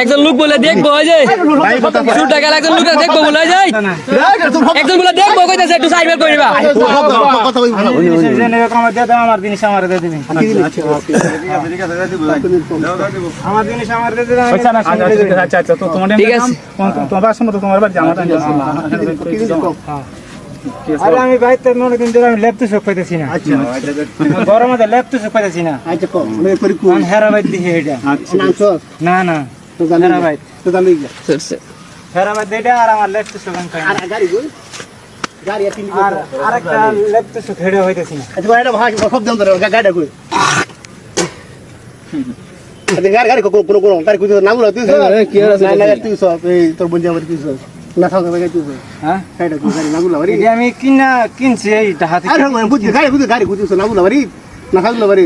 একজন লোক বলে দেখবো ওই যে কিছু টাকা একজন লোক দেখবো বলে যাই একজন বলে দেখবো কইতাছে একটু সাইবেল কইবা আমার জিনিস আমার দিয়ে দিবি আমার জিনিস আমার দিয়ে দিবি আচ্ছা আচ্ছা তো তোমার ঠিক আছে তোমার আসলে তো তোমার বাড়ি জামাটা আরে আমি বাইতে মনে কিন্তু আমি লেপতে সব পাইতেছি না আচ্ছা গরমে লেপতে সব পাইতেছি না আচ্ছা কো আমি করি কো আমি হেরাবাইত দিই এটা আচ্ছা না না তো জানি হেরাবাইত তো জানি হেরাবাইত দেটা আর আমার লেপতে সব পাই আর গাড়ি কই গাড়ি তিন আর আরেকটা লেপতে সব হেডে হইতেছি না আচ্ছা এটা ভাই সব দাম ধরে গাড়িটা কই আচ্ছা গাড়ি কোন গাড়ি কই নাম লো তুই কি আছে না না তুই সব এই তোর বন্ধু আমার তুই সব না থাকা ভাই তুই হ্যাঁ এটা কই গাড়ি নাম লো বাড়ি আমি কিনছি এইটা হাতে আরে বুঝি গাড়ি কই তুই সব নাম লো বাড়ি না থাকলো বাড়ি